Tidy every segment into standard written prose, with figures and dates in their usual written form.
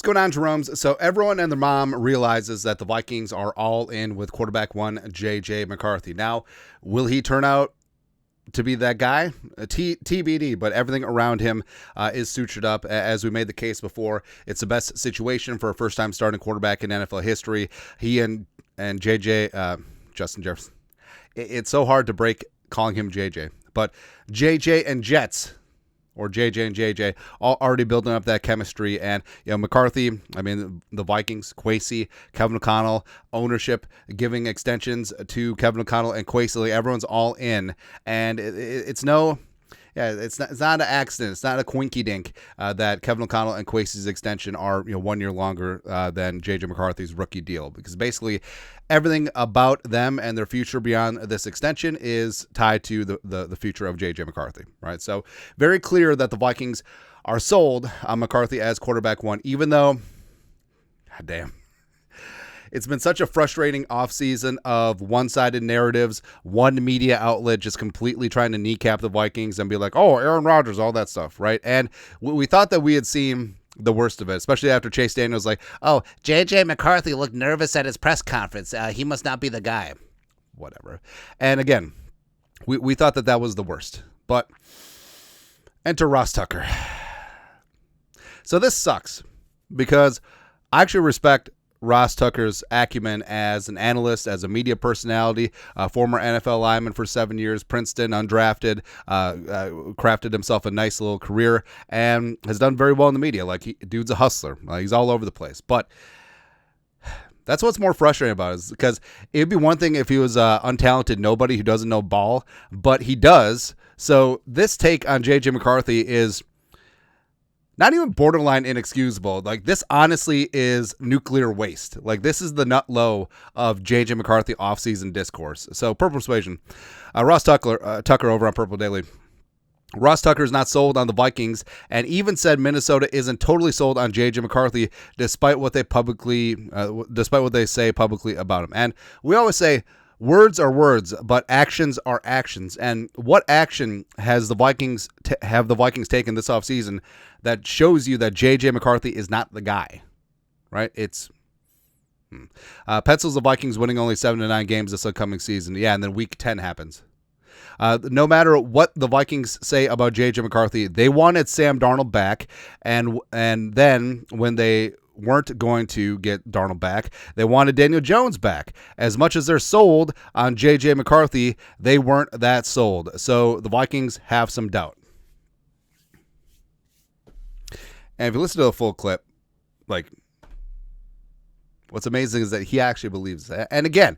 What's going on, Jeromes? So everyone and their mom realizes that the Vikings are all in with quarterback one, JJ McCarthy. Now, will he turn out to be that guy? TBD, but everything around him is sutured up. As we made the case before, it's the best situation for a first-time starting quarterback in NFL history. He and JJ, Justin Jefferson. It's so hard to break calling him JJ, but JJ and Jets, or JJ and JJ, all already building up that chemistry. And, McCarthy, the Vikings, Kwesi, Kevin O'Connell, ownership giving extensions to Kevin O'Connell and Kwesi. Like, everyone's all in. And it's not an accident. It's not a quinky dink that Kevin O'Connell and Kwesi's extension are 1 year longer than JJ McCarthy's rookie deal, because basically everything about them and their future beyond this extension is tied to the future of JJ McCarthy, right? So very clear that the Vikings are sold on McCarthy as quarterback one, even though, God damn, it's been such a frustrating offseason of one-sided narratives, one media outlet just completely trying to kneecap the Vikings and be like, oh, Aaron Rodgers, all that stuff, right? And we thought that we had seen the worst of it, especially after Chase Daniels like, oh, JJ McCarthy looked nervous at his press conference. He must not be the guy. Whatever. And again, we thought that was the worst. But enter Ross Tucker. So this sucks because I actually respect Ross Tucker's acumen as an analyst, as a media personality, former NFL lineman for 7 years, Princeton, undrafted, crafted himself a nice little career, and has done very well in the media. Like, dude's a hustler. He's all over the place. But that's what's more frustrating about it, is because it'd be one thing if he was untalented nobody who doesn't know ball, but he does. So this take on J.J. McCarthy is not even borderline inexcusable. Like, this honestly is nuclear waste. Like, this is the nut low of JJ McCarthy offseason discourse. So, Purple Persuasion. Ross Tucker over on Purple Daily. Ross Tucker is not sold on the Vikings, and even said Minnesota isn't totally sold on JJ McCarthy, despite what they say publicly about him. And we always say, words are words, but actions are actions. And what action has the Vikings taken this offseason that shows you that JJ McCarthy is not the guy, right? It's pencils the Vikings winning only 7 to 9 games this upcoming season. Yeah, and then week 10 happens. No matter what the Vikings say about JJ McCarthy, they wanted Sam Darnold back, and then when they weren't going to get Darnold back, they wanted Daniel Jones back. As much as they're sold on JJ McCarthy, they weren't that sold. So the Vikings have some doubt. And if you listen to the full clip, like, what's amazing is that he actually believes that. And again,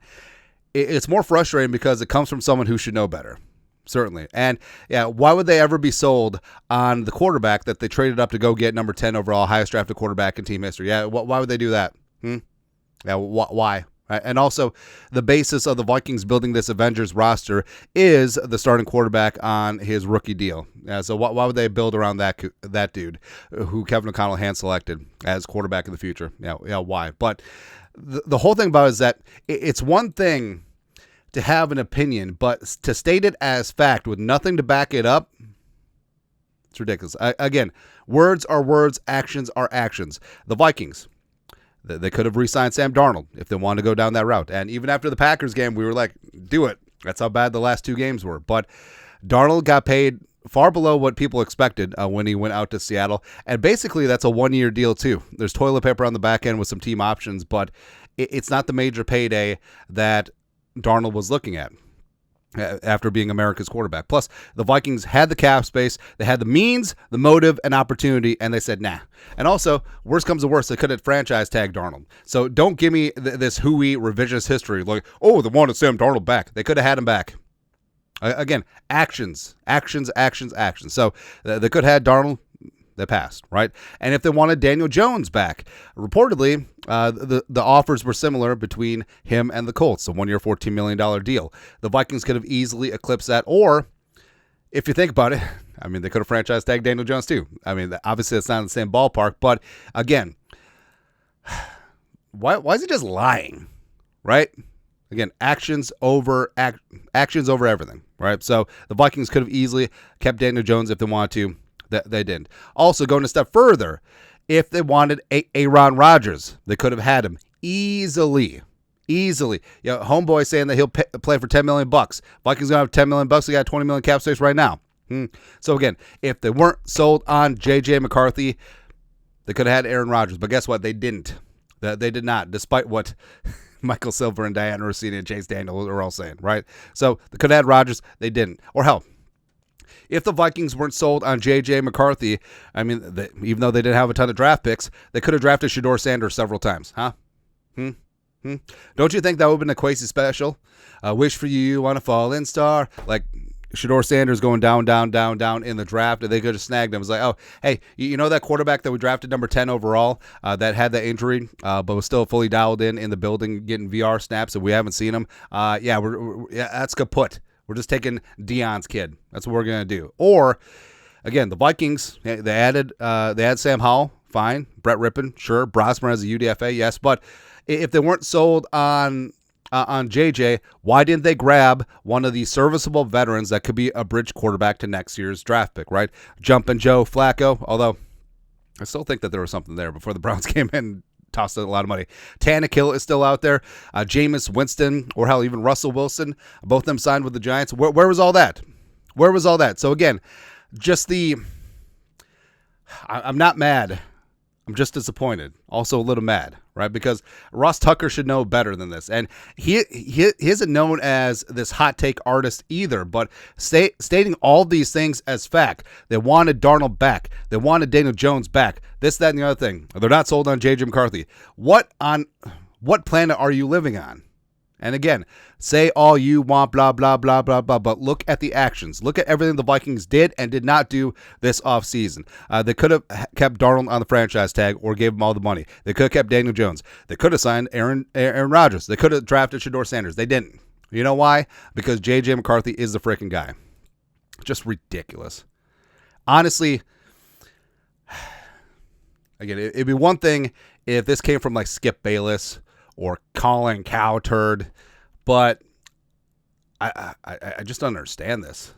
it's more frustrating because it comes from someone who should know better. Certainly. And yeah, why would they ever be sold on the quarterback that they traded up to go get number 10 overall, highest drafted quarterback in team history? Yeah, why would they do that? Yeah, why? Right? And also, the basis of the Vikings building this Avengers roster is the starting quarterback on his rookie deal. So why would they build around that dude who Kevin O'Connell hand selected as quarterback of the future? Yeah, why? But the whole thing about it is that it's one thing to have an opinion, but to state it as fact with nothing to back it up, it's ridiculous. Again, words are words, actions are actions. The Vikings, they could have re-signed Sam Darnold if they wanted to go down that route. And even after the Packers game, we were like, do it. That's how bad the last 2 games were. But Darnold got paid far below what people expected when he went out to Seattle. And basically, that's a 1-year deal, too. There's toilet paper on the back end with some team options, but it's not the major payday that Darnold was looking at after being America's quarterback. Plus, the Vikings had the cap space, they had the means, the motive, and opportunity, and they said, nah. And also, worst comes to worst, they could have franchise tagged Darnold. So don't give me this hooey revisionist history, like, oh, they wanted Sam Darnold back. They could have had him back. Again, actions. So they could have had Darnold. They passed, right? And if they wanted Daniel Jones back, reportedly, the offers were similar between him and the Colts, a 1-year, $14 million deal. The Vikings could have easily eclipsed that, or if you think about it, they could have franchise tagged Daniel Jones too. Obviously, it's not in the same ballpark, but again, why is he just lying, right? Again, actions over everything, right? So the Vikings could have easily kept Daniel Jones if they wanted to. They didn't. Also, going a step further, If they wanted Aaron Rodgers, they could have had him easily. Homeboy saying that he'll play for $10 million. Vikings gonna have $10 million. They got $20 million cap space right now. So again, if they weren't sold on JJ McCarthy, they could have had Aaron Rodgers. But guess what? They didn't. They did not, despite what Michael Silver and Diana Rossini and Chase Daniel are all saying, right? So they could have had Rodgers. They didn't. Or hell, if the Vikings weren't sold on JJ McCarthy, I mean, even though they didn't have a ton of draft picks, they could have drafted Shedeur Sanders several times, huh? Don't you think that would have been a crazy special? Wish for you on a fallen star. Like Shedeur Sanders going down in the draft, and they could have snagged him. It was like, oh, hey, you know that quarterback that we drafted number 10 overall that had that injury but was still fully dialed in the building getting VR snaps, and we haven't seen him? Yeah, that's kaput. We're just taking Deion's kid. That's what we're going to do. Or, again, the Vikings, they had Sam Howell, fine. Brett Rippon, sure. Brosmer has a UDFA, yes. But if they weren't sold on JJ, why didn't they grab one of these serviceable veterans that could be a bridge quarterback to next year's draft pick, right? Jumpin' Joe Flacco, although I still think that there was something there before the Browns came in and tossed a lot of money. Tannehill is still out there. Jameis Winston, or hell, even Russell Wilson, both of them signed with the Giants. Where was all that? Where was all that? So again, I'm not mad. I'm just disappointed. Also a little mad, right? Because Ross Tucker should know better than this. And he isn't known as this hot take artist either, but stating all these things as fact. They wanted Darnold back. They wanted Daniel Jones back. This, that, and the other thing. They're not sold on JJ McCarthy. What planet are you living on? And again, say all you want, blah, blah, blah, blah, blah, but look at the actions. Look at everything the Vikings did and did not do this offseason. They could have kept Darnold on the franchise tag or gave him all the money. They could have kept Daniel Jones. They could have signed Aaron Rodgers. They could have drafted Shedeur Sanders. They didn't. You know why? Because J.J. McCarthy is the freaking guy. Just ridiculous. Honestly, again, it'd be one thing if this came from like Skip Bayless or Colin Cowherd, but I just don't understand this.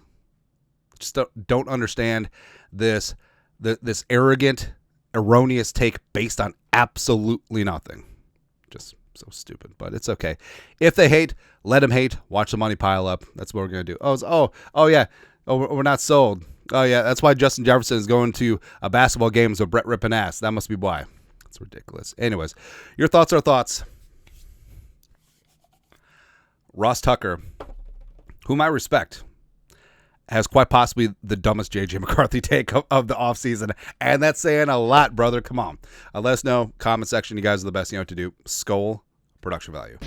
Just don't understand this arrogant, erroneous take based on absolutely nothing. Just so stupid, but it's okay. If they hate, let them hate. Watch the money pile up. That's what we're gonna do. Oh yeah. Oh, we're not sold. Oh yeah, that's why Justin Jefferson is going to basketball games with Brett Rippon ass. That must be why. It's ridiculous. Anyways, your thoughts are thoughts. Ross Tucker, whom I respect, has quite possibly the dumbest JJ McCarthy take of the offseason. And that's saying a lot, brother. Come on. Let us know. Comment section. You guys are the best. You know what to do. Skull production value.